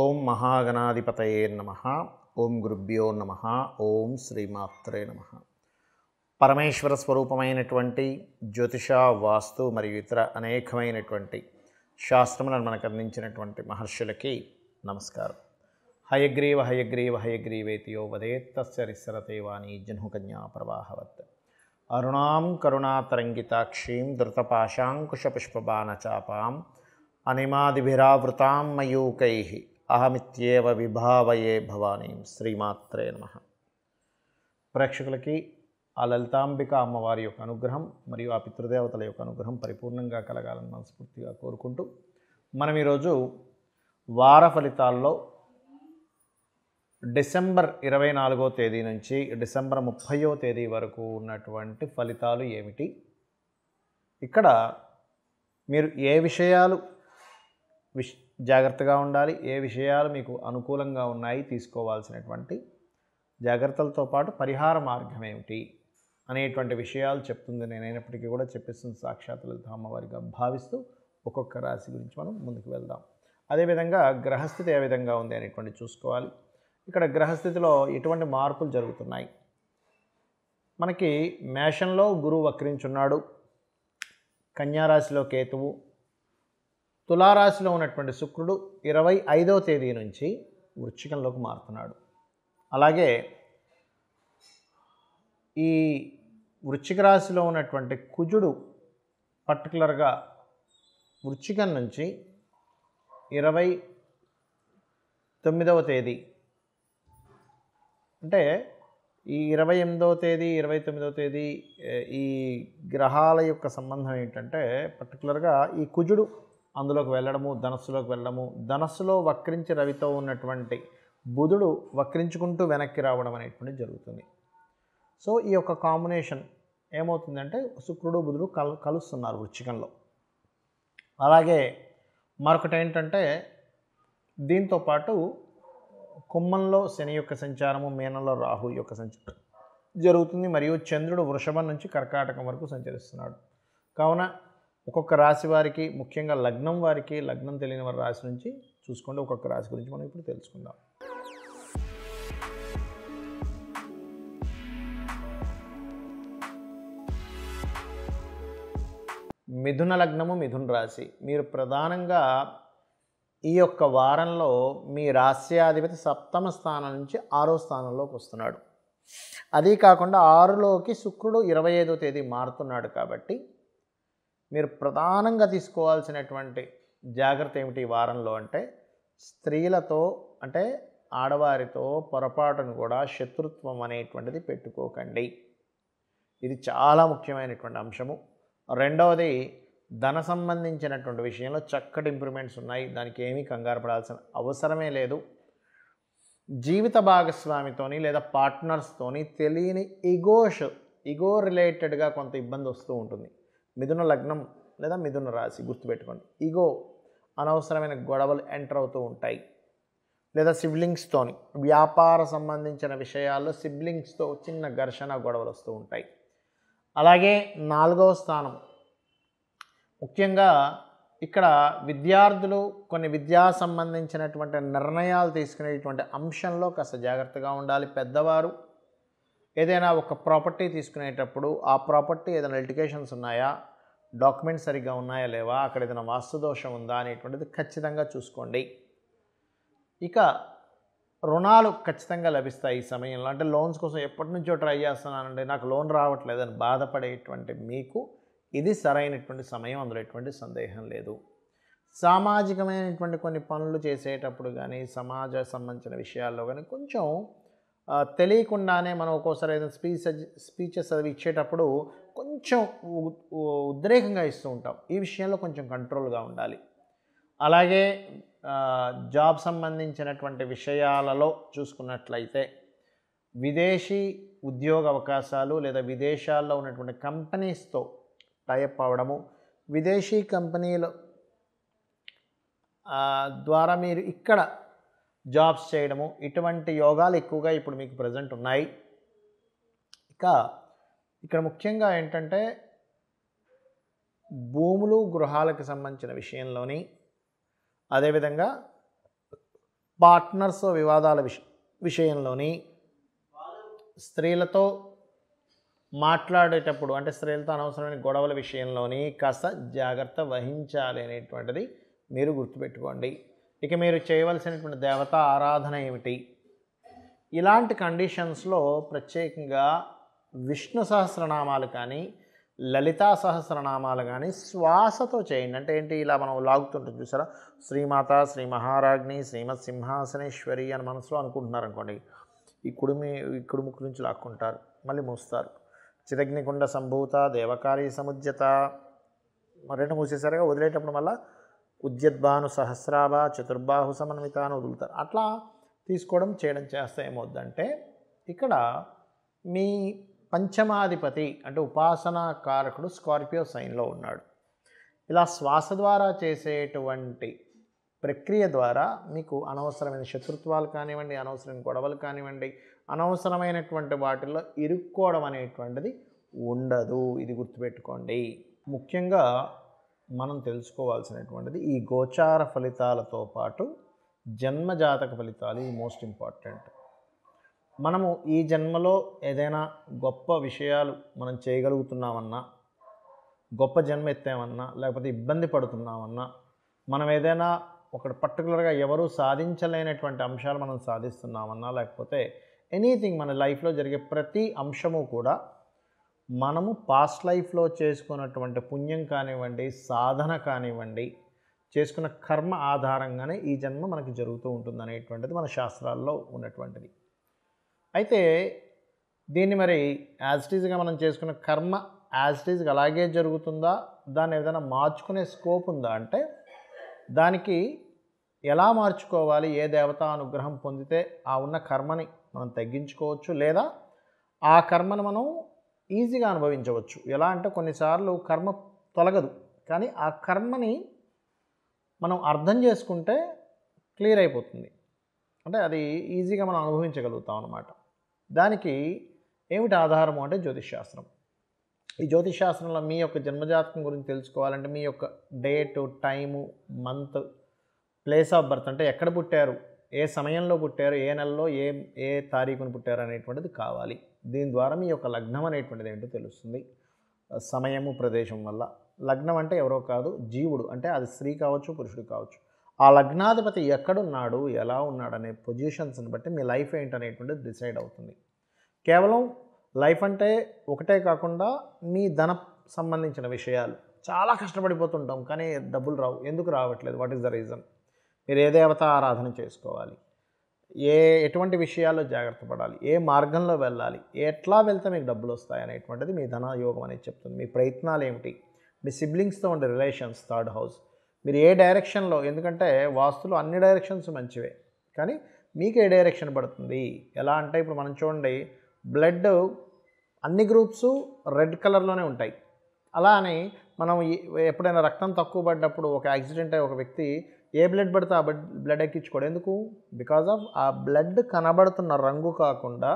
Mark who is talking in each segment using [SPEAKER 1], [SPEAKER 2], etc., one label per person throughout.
[SPEAKER 1] ఓం మహాగణాధిపతయే నమః. ఓం గురుభ్యో నమః. ఓం శ్రీమాత్రే నమః. పరమేశ్వర స్వరూపమైనటువంటి జ్యోతిష, వాస్తు మరియు ఇతర అనేకమైనటువంటి శాస్త్రములను మనకు అందించినటువంటి మహర్షులకి నమస్కారం. హయగ్రీవ హయగ్రీవ హయగ్రీవేతియో వదేత్తస్య రిస్సరతే వాణి జహ్నుకన్యా ప్రవాహవత్. అరుణాం కరుణాతరంగితాక్షీం ధృతపాశాంకుశపుష్పబాణచాపాం అనిమాదిభిరావృతాం మయూకైః అహమిత్యేవ విభావయే భవానీం. శ్రీమాత్రే నమః. ప్రేక్షకులకి ఆ లలితాంబిక అమ్మవారి యొక్క అనుగ్రహం మరియు ఆ పితృదేవతల యొక్క అనుగ్రహం పరిపూర్ణంగా కలగాలని మనస్ఫూర్తిగా కోరుకుంటూ మనం ఈరోజు వార ఫలితాల్లో డిసెంబర్ 24వ తేదీ నుంచి డిసెంబర్ 30వ తేదీ వరకు ఉన్నటువంటి ఫలితాలు ఏమిటి, ఇక్కడ మీరు ఏ విషయాలు జాగ్రత్తగా ఉండాలి, ఏ విషయాలు మీకు అనుకూలంగా ఉన్నాయి, తీసుకోవాల్సినటువంటి జాగ్రత్తలతో పాటు పరిహార మార్గం ఏమిటి అనేటువంటి విషయాలు చెప్తుంది. నేనైనప్పటికీ కూడా చెప్పిస్తుంది సాక్షాత్ లలిత అమ్మవారిగా భావిస్తూ ఒక్కొక్క రాశి గురించి మనం ముందుకు వెళ్దాం. అదేవిధంగా గ్రహస్థితి ఏ విధంగా ఉంది అనేటువంటి చూసుకోవాలి. ఇక్కడ గ్రహస్థితిలో ఎటువంటి మార్పులు జరుగుతున్నాయి. మనకి మేషంలో గురువు వక్రించున్నాడు, కన్యారాశిలో కేతువు, తులారాశిలో ఉన్నటువంటి శుక్రుడు 25వ తేదీ నుంచి వృశ్చికంలోకి మారుతున్నాడు. అలాగే ఈ వృశ్చిక రాశిలో ఉన్నటువంటి కుజుడు పర్టికులర్గా వృశ్చికం నుంచి 29వ తేదీ, అంటే ఈ 28వ తేదీ 29వ తేదీ ఈ గ్రహాల యొక్క సంబంధం ఏంటంటే పర్టికులర్గా ఈ కుజుడు అందులోకి వెళ్ళడము, ధనస్సులోకి వెళ్ళడము, ధనస్సులో వక్రించి రవితో ఉన్నటువంటి బుధుడు వక్రించుకుంటూ వెనక్కి రావడం అనేటువంటి జరుగుతుంది. సో ఈ యొక్క కాంబినేషన్ ఏమవుతుందంటే శుక్రుడు బుధుడు కలుస్తున్నారు వృశ్చికంలో. అలాగే మరొకటి ఏంటంటే దీంతోపాటు కుంభంలో శని యొక్క సంచారము, మీనంలో రాహు యొక్క సంచారం జరుగుతుంది. మరియు చంద్రుడు వృషభం నుంచి కర్కాటకం వరకు సంచరిస్తున్నాడు. కావున ఒక్కొక్క రాశి వారికి, ముఖ్యంగా లగ్నం వారికి, లగ్నం తెలియని వారి రాశి నుంచి చూసుకోండి. ఒక్కొక్క రాశి గురించి మనం ఇప్పుడు తెలుసుకుందాం. మిథున లగ్నము, మిథున రాశి. మీరు ప్రధానంగా ఈ యొక్క వారంలో మీ రాశ్యాధిపతి 7వ స్థానం నుంచి 6వ స్థానంలోకి వస్తున్నాడు. అదీ కాకుండా 6లోకి శుక్రుడు 25వ తేదీ మారుతున్నాడు. కాబట్టి మీరు ప్రధానంగా తీసుకోవాల్సినటువంటి జాగ్రత్త ఏమిటి ఈ వారంలో అంటే స్త్రీలతో, అంటే ఆడవారితో పొరపాటును కూడా శత్రుత్వం అనేటువంటిది పెట్టుకోకండి. ఇది చాలా ముఖ్యమైనటువంటి అంశము. రెండవది, ధన సంబంధించినటువంటి విషయంలో చక్కటి ఇంప్రూవ్మెంట్స్ ఉన్నాయి, దానికి ఏమీ కంగారు పడాల్సిన అవసరమే లేదు. జీవిత భాగస్వామితోని లేదా పార్ట్నర్స్తోని తెలియని ఈగో రిలేటెడ్గా కొంత ఇబ్బంది వస్తూ ఉంటుంది. మిథున లగ్నం లేదా మిథున రాశి గుర్తుపెట్టుకోండి. ఈగో, అనవసరమైన గొడవలు ఎంటర్ అవుతూ ఉంటాయి. లేదా సిబ్లింగ్స్తోని వ్యాపార సంబంధించిన విషయాల్లో సిబ్లింగ్స్తో చిన్న ఘర్షణ, గొడవలు వస్తూ ఉంటాయి. అలాగే 4వ స్థానం, ముఖ్యంగా ఇక్కడ విద్యార్థులు కొన్ని విద్యా సంబంధించినటువంటి నిర్ణయాలు తీసుకునేటువంటి అంశంలో కాస్త జాగ్రత్తగా ఉండాలి. పెద్దవారు ఏదైనా ఒక ప్రాపర్టీ తీసుకునేటప్పుడు ఆ ప్రాపర్టీ ఏదైనా లిటిగేషన్స్ ఉన్నాయా, డాక్యుమెంట్స్ సరిగ్గా ఉన్నాయా లేవా, అక్కడ ఏదైనా వాస్తుదోషం ఉందా అనేటువంటిది ఖచ్చితంగా చూసుకోండి. ఇక రుణాలు ఖచ్చితంగా లభిస్తాయి ఈ సమయంలో. అంటే లోన్స్ కోసం ఎప్పటి నుంచో ట్రై చేస్తున్నానండి, నాకు లోన్ రావట్లేదని బాధపడేటువంటి మీకు ఇది సరైనటువంటి సమయం, అందులో ఎటువంటి సందేహం లేదు. సామాజికమైనటువంటి కొన్ని పనులు చేసేటప్పుడు కానీ, సమాజ సంబంధించిన విషయాల్లో కానీ కొంచెం తెలియకుండానే మనం ఒక్కోసారి ఏదైనా స్పీచెస్ అవి ఇచ్చేటప్పుడు కొంచెం ఉద్రేకంగా ఇస్తూ ఉంటాం. ఈ విషయంలో కొంచెం కంట్రోల్గా ఉండాలి. అలాగే జాబ్ సంబంధించినటువంటి విషయాలలో చూసుకున్నట్లయితే విదేశీ ఉద్యోగ అవకాశాలు లేదా విదేశాల్లో ఉన్నటువంటి కంపెనీస్తో టైఅప్ అవ్వడము, విదేశీ కంపెనీల ద్వారా మీరు ఇక్కడ జాబ్స్ చేయడము, ఇటువంటి యోగాలు ఎక్కువగా ఇప్పుడు మీకు ప్రజెంట్ ఉన్నాయి. ఇక్కడ ముఖ్యంగా ఏంటంటే భూములు, గృహాలకు సంబంధించిన విషయంలోని, అదేవిధంగా పార్ట్నర్స్ వివాదాల విషయంలోని స్త్రీలతో మాట్లాడేటప్పుడు అంటే స్త్రీలతో అనవసరమైన గొడవల విషయంలోని కాస్త జాగ్రత్త వహించాలి అనేటువంటిది మీరు గుర్తుపెట్టుకోండి. ఇక మీరు చేయవలసినటువంటి దేవతా ఆరాధన ఏమిటి? ఇలాంటి కండిషన్స్లో ప్రత్యేకంగా విష్ణు సహస్రనామాలు కానీ లలితా సహస్రనామాలు కానీ శ్వాసతో చేయండి. అంటే ఏంటి, ఇలా మనం లాగుతుంటుంది చూసారా, శ్రీమాత శ్రీ మహారాజ్ని శ్రీమత్ సింహాసనేశ్వరి అని మనసులో అనుకుంటున్నారు అనుకోండి, ఈ కుడి ముక్కు నుంచి లాక్కుంటారు, మళ్ళీ మూస్తారు. చిదగ్నికుండ సంభూత దేవకారీ సముద్యత, రెండు మూసేసరిగా వదిలేటప్పుడు మళ్ళీ ఉద్యద్భాను సహస్రాభ చతుర్బాహు సమన్విత అని వదులుతారు. అట్లా తీసుకోవడం చేయడం చేస్తే ఏమవుద్దంటే, ఇక్కడ మీ పంచమాధిపతి అంటే ఉపాసనా కారకుడు స్కార్పియో సైన్లో ఉన్నాడు. ఇలా శ్వాస ద్వారా చేసేటువంటి ప్రక్రియ ద్వారా మీకు అనవసరమైన శత్రుత్వాలు కానివ్వండి, అనవసరమైన గొడవలు కానివ్వండి, అనవసరమైనటువంటి వాటిల్లో ఇరుక్కోవడం అనేటువంటిది ఉండదు. ఇది గుర్తుపెట్టుకోండి. ముఖ్యంగా మనం తెలుసుకోవాల్సినటువంటిది ఈ గోచార ఫలితాలతో పాటు జన్మజాతక ఫలితాలు ఈ మోస్ట్ ఇంపార్టెంట్. మనము ఈ జన్మలో ఏదైనా గొప్ప విషయాలు మనం చేయగలుగుతున్నామన్నా, గొప్ప జన్మ ఎత్తామన్నా, లేకపోతే ఇబ్బంది పడుతున్నామన్నా, మనం ఏదైనా ఒక పర్టికులర్గా ఎవరూ సాధించలేనటువంటి అంశాలు మనం సాధిస్తున్నామన్నా, లేకపోతే ఎనీథింగ్ మన లైఫ్లో జరిగే ప్రతి అంశము కూడా మనము పాస్ట్ లైఫ్లో చేసుకున్నటువంటి పుణ్యం కానివ్వండి, సాధన కానివ్వండి, చేసుకున్న కర్మ ఆధారంగానే ఈ జన్మ మనకి జరుగుతూ ఉంటుంది అనేటువంటిది మన శాస్త్రాల్లో ఉన్నటువంటిది. అయితే దీన్ని మరి యాజ్ ఇట్ ఈజ్గా మనం చేసుకున్న కర్మ యాజ్ ఇట్ ఈజ్గా అలాగే జరుగుతుందా, దాన్ని ఏదైనా మార్చుకునే స్కోప్ ఉందా అంటే, దానికి ఎలా మార్చుకోవాలి, ఏ దేవతా అనుగ్రహం పొందితే ఆ ఉన్న కర్మని మనం తగ్గించుకోవచ్చు, లేదా ఆ కర్మను మనం ఈజీగా అనుభవించవచ్చు. ఎలా అంటే కొన్నిసార్లు కర్మ తొలగదు, కానీ ఆ కర్మని మనం అర్థం చేసుకుంటే క్లియర్ అయిపోతుంది. అంటే అది ఈజీగా మనం అనుభవించగలుగుతాం అన్నమాట. దానికి ఏమిటి ఆధారము అంటే జ్యోతిష్శాస్త్రం. ఈ జ్యోతిష్శాస్త్రంలో మీ యొక్క జన్మజాతకం గురించి తెలుసుకోవాలంటే మీ యొక్క date, time, month, place of birth అంటే ఎక్కడ పుట్టారు, ఏ సమయంలో పుట్టారు, ఏ నెలలో ఏ తారీఖున పుట్టారు అనేటువంటిది కావాలి. దీని ద్వారా మీ యొక్క లగ్నం అనేటువంటిది ఏంటో తెలుస్తుంది. సమయము, ప్రదేశం వల్ల. లగ్నం అంటే ఎవరో కాదు, జీవుడు. అంటే అది స్త్రీ కావచ్చు, పురుషుడు కావచ్చు. ఆ లగ్నాధిపతి ఎక్కడున్నాడు, ఎలా ఉన్నాడు అనే పొజిషన్స్ని బట్టి మీ లైఫ్ ఏంటనేటువంటిది డిసైడ్ అవుతుంది. కేవలం లైఫ్ అంటే ఒకటే కాకుండా మీ ధన సంబంధించిన విషయాలు చాలా కష్టపడిపోతుంటాం, కానీ డబ్బులు రావు. ఎందుకు రావట్లేదు? What is the reason? మీరు ఏ దేవత ఆరాధన చేసుకోవాలి, ఎటువంటి విషయాల్లో జాగ్రత్త పడాలి, ఏ మార్గంలో వెళ్ళాలి, ఎట్లా వెళ్తే మీకు డబ్బులు వస్తాయి అనేటువంటిది మీ ధన యోగం అనేది చెప్తుంది. మీ ప్రయత్నాలు ఏమిటి, మీ సిబ్లింగ్స్తో ఉండే రిలేషన్స్, థర్డ్ హౌస్, మీరు ఏ డైరెక్షన్లో, ఎందుకంటే వాస్తులు అన్ని డైరెక్షన్స్ మంచివే, కానీ మీకు ఏ డైరెక్షన్ పడుతుంది. ఎలా అంటే ఇప్పుడు మనం చూడండి, బ్లడ్ అన్ని గ్రూప్స్ రెడ్ కలర్లోనే ఉంటాయి. అలా అని మనం ఎప్పుడైనా రక్తం తక్కువ పడ్డప్పుడు ఒక యాక్సిడెంట్ అయ్యి ఒక వ్యక్తి ఏ బ్లడ్ పడితే ఆ బ్లడ్ ఎక్కించుకోడు. ఎందుకు? బికాజ్ ఆఫ్ ఆ బ్లడ్ కనబడుతున్న రంగు కాకుండా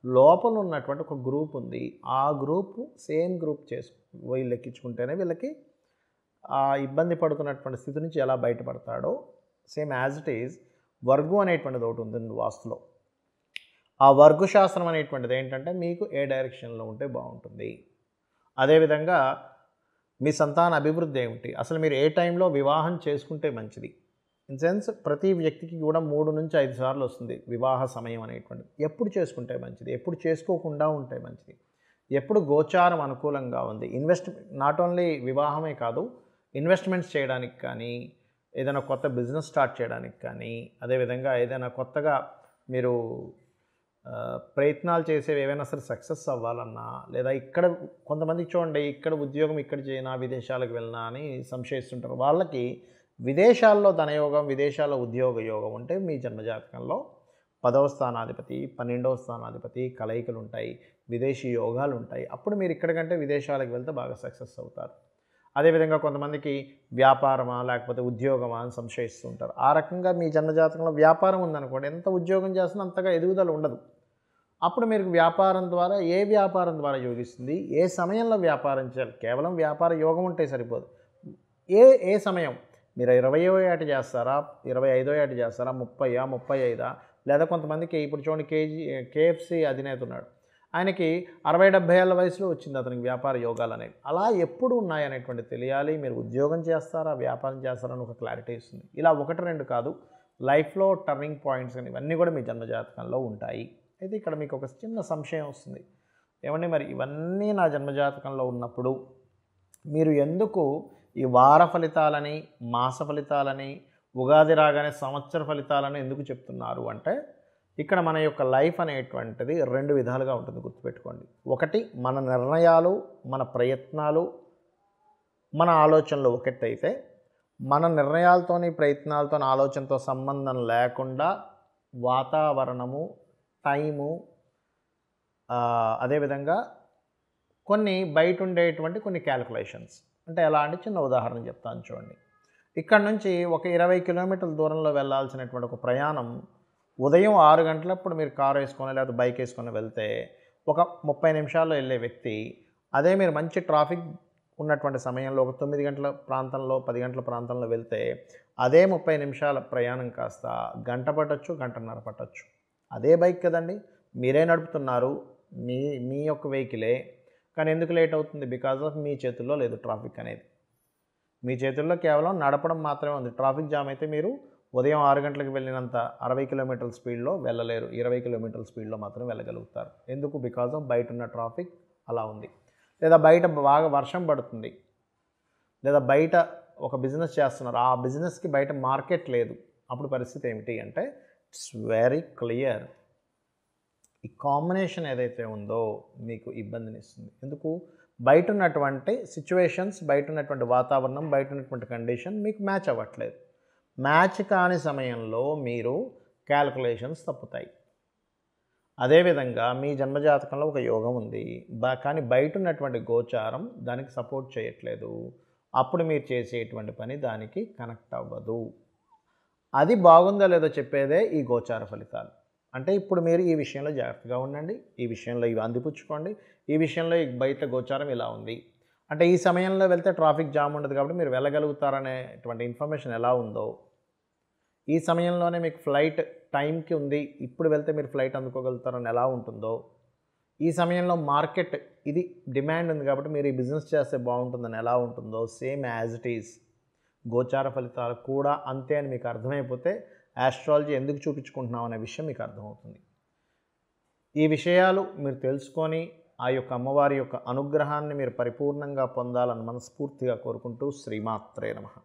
[SPEAKER 1] లోపల ఉన్నటువంటి ఒక గ్రూప్ ఉంది. ఆ గ్రూప్ సేమ్ గ్రూప్ వీళ్ళు ఎక్కించుకుంటేనే వీళ్ళకి ఆ ఇబ్బంది పడుతున్నటువంటి స్థితి నుంచి ఎలా బయటపడతాడో, సేమ్ యాజ్ ఇట్ ఈజ్ వర్గు అనేటువంటిది ఒకటి ఉంది వాస్తులో. ఆ వర్గు శాస్త్రం అనేటువంటిది ఏంటంటే మీకు ఏ డైరెక్షన్లో ఉంటే బాగుంటుంది. అదేవిధంగా మీ సంతాన అభివృద్ధి ఏమిటి, అసలు మీరు ఏ టైంలో వివాహం చేసుకుంటే మంచిది. ఇన్ సెన్స్ ప్రతి వ్యక్తికి కూడా 3 నుంచి 5 సార్లు వస్తుంది వివాహ సమయం అనేటువంటిది. ఎప్పుడు చేసుకుంటే మంచిది, ఎప్పుడు చేసుకోకుండా ఉంటే మంచిది, ఎప్పుడు గోచారం అనుకూలంగా ఉంది. నాట్ ఓన్లీ వివాహమే కాదు, ఇన్వెస్ట్మెంట్స్ చేయడానికి కానీ, ఏదైనా కొత్త బిజినెస్ స్టార్ట్ చేయడానికి కానీ, అదేవిధంగా ఏదైనా కొత్తగా మీరు ప్రయత్నాలు చేసేవి ఏవైనా సరే సక్సెస్ అవ్వాలన్నా, లేదా ఇక్కడ కొంతమందికి చూడండి, ఇక్కడ ఉద్యోగం ఇక్కడ చేయనా, విదేశాలకు వెళ్ళినా అని సంశయిస్తుంటారు. వాళ్ళకి విదేశాల్లో ధనయోగం, విదేశాల్లో ఉద్యోగ యోగం ఉంటే మీ జన్మజాతకంలో 10వ స్థానాధిపతి, 12వ స్థానాధిపతి కలయికలు ఉంటాయి, విదేశీ యోగాలు ఉంటాయి. అప్పుడు మీరు ఇక్కడికంటే విదేశాలకు వెళ్తే బాగా సక్సెస్ అవుతారు. అదేవిధంగా కొంతమందికి వ్యాపారమా లేకపోతే ఉద్యోగమా అని సంశయిస్తుంటారు. ఆ రకంగా మీ జన్మజాతకంలో వ్యాపారం ఉందనుకోండి, ఎంత ఉద్యోగం చేసినా అంతగా ఎదుగుదల ఉండదు. అప్పుడు మీరు వ్యాపారం ద్వారా యోగిస్తుంది, ఏ సమయంలో వ్యాపారం చేయాలి, కేవలం వ్యాపార యోగం ఉంటే సరిపోదు. ఏ సమయం మీరు 20వ ఏట చేస్తారా, 25వ ఏట చేస్తారా, 30, 35 లేదా కొంతమందికి ఇప్పుడు చూడండి కేఎఫ్సి అధినేత ఉన్నాడు. ఆయనకి 60-70 ఏళ్ల వయసులో వచ్చింది అతనికి వ్యాపార యోగాలు అనేవి. అలా ఎప్పుడు ఉన్నాయనేటువంటిది తెలియాలి. మీరు ఉద్యోగం చేస్తారా, వ్యాపారం చేస్తారా అని ఒక క్లారిటీ ఇస్తుంది. ఇలా 1, 2 కాదు, లైఫ్లో టర్నింగ్ పాయింట్స్ అని ఇవన్నీ కూడా మీ జన్మజాతకంలో ఉంటాయి. అయితే ఇక్కడ మీకు ఒక చిన్న సంశయం వస్తుంది. ఏమండి మరి ఇవన్నీ నా జన్మజాతకంలో ఉన్నప్పుడు మీరు ఎందుకు ఈ వార ఫలితాలని, మాస ఫలితాలని, ఉగాది రాగానే సంవత్సర ఫలితాలని ఎందుకు చెప్తున్నారు అంటే, ఇక్కడ మన యొక్క లైఫ్ అనేటువంటిది 2 విధాలుగా ఉంటుంది, గుర్తుపెట్టుకోండి. ఒకటి, మన నిర్ణయాలు, మన ప్రయత్నాలు, మన ఆలోచనలు ఒకటైతే, మన నిర్ణయాలతోని, ప్రయత్నాలతోని, ఆలోచనతో సంబంధం లేకుండా వాతావరణము, టైము, అదేవిధంగా కొన్ని బయట ఉండేటువంటి కొన్ని క్యాలిక్యులేషన్స్. అంటే ఎలా అంటే చిన్న ఉదాహరణ చెప్తాను చూడండి. ఇక్కడ నుంచి ఒక 20 కిలోమీటర్ల దూరంలో వెళ్ళాల్సినటువంటి ఒక ప్రయాణం ఉదయం 6 గంటలప్పుడు మీరు కారు వేసుకొని లేదా బైక్ వేసుకొని వెళ్తే ఒక 30 నిమిషాల్లో వెళ్ళే వ్యక్తి, అదే మీరు మంచి ట్రాఫిక్ ఉన్నటువంటి సమయంలో ఒక 9 గంటల ప్రాంతంలో, 10 గంటల ప్రాంతంలో వెళ్తే అదే 30 నిమిషాల ప్రయాణం కాస్త గంట పట్టొచ్చు, గంటన్నర పట్టొచ్చు. అదే బైక్ కదండి, మీరే నడుపుతున్నారు, మీ యొక్క వెహికలే. కానీ ఎందుకు లేట్ అవుతుంది? బికాజ్ ఆఫ్ మీ చేతుల్లో లేదు ట్రాఫిక్ అనేది. మీ చేతుల్లో కేవలం నడపడం మాత్రమే ఉంది. ట్రాఫిక్ జామ్ అయితే మీరు ఉదయం 6 గంటలకు వెళ్ళినంత 60 కిలోమీటర్ల స్పీడ్లో వెళ్ళలేరు. 20 కిలోమీటర్ల స్పీడ్లో మాత్రం వెళ్ళగలుగుతారు. ఎందుకు? బికాజ్ ఆఫ్ బయట ఉన్న ట్రాఫిక్ అలా ఉంది. లేదా బయట బాగా వర్షం పడుతుంది, లేదా బయట ఒక బిజినెస్ చేస్తున్నారు, ఆ బిజినెస్కి బయట మార్కెట్ లేదు. అప్పుడు పరిస్థితి ఏమిటి అంటే ఇట్స్ వెరీ క్లియర్. ఈ కాంబినేషన్ ఏదైతే ఉందో మీకు ఇబ్బందిని ఇస్తుంది. ఎందుకు? బయట ఉన్నటువంటి సిచ్యువేషన్స్, బయట ఉన్నటువంటి వాతావరణం, బయట ఉన్నటువంటి కండిషన్ మీకు మ్యాచ్ అవ్వట్లేదు. మ్యాచ్ కాని సమయంలో మీరు క్యాలిక్యులేషన్స్ తప్పుతాయి. అదేవిధంగా మీ జన్మజాతకంలో ఒక యోగం ఉంది, కానీ బయట ఉన్నటువంటి గోచారం దానికి సపోర్ట్ చేయట్లేదు. అప్పుడు మీరు చేసేటువంటి పని దానికి కనెక్ట్ అవ్వదు. అది బాగుందో లేదో చెప్పేదే ఈ గోచార ఫలితాలు. అంటే ఇప్పుడు మీరు ఈ విషయంలో జాగ్రత్తగా ఉండండి, ఈ విషయంలో ఇవి అందిపుచ్చుకోండి, ఈ విషయంలో బయట గోచారం ఇలా ఉంది అంటే ఈ సమయంలో వెళ్తే ట్రాఫిక్ జామ్ ఉండదు కాబట్టి మీరు వెళ్ళగలుగుతారనేటువంటి ఇన్ఫర్మేషన్ ఎలా ఉందో, ఈ సమయంలోనే మీకు ఫ్లైట్ టైంకి ఉంది, ఇప్పుడు వెళ్తే మీరు ఫ్లైట్ అందుకోగలుగుతారని ఎలా ఉంటుందో, ఈ సమయంలో మార్కెట్ ఇది డిమాండ్ ఉంది కాబట్టి మీరు ఈ బిజినెస్ చేస్తే బాగుంటుందని ఎలా ఉంటుందో, సేమ్ యాజ్ ఇట్ ఈజ్ గోచార ఫలితాలు కూడా అంతే అని మీకు అర్థమైపోతే ఆస్ట్రాలజీ ఎందుకు చూపించుకుంటున్నాం అనే విషయం మీకు అర్థమవుతుంది. ఈ విషయాలు మీరు తెలుసుకొని ఆ యొక్క అమ్మవారి యొక్క అనుగ్రహాన్ని మీరు పరిపూర్ణంగా పొందాలని మనస్ఫూర్తిగా కోరుకుంటూ శ్రీమాత్రే నమః.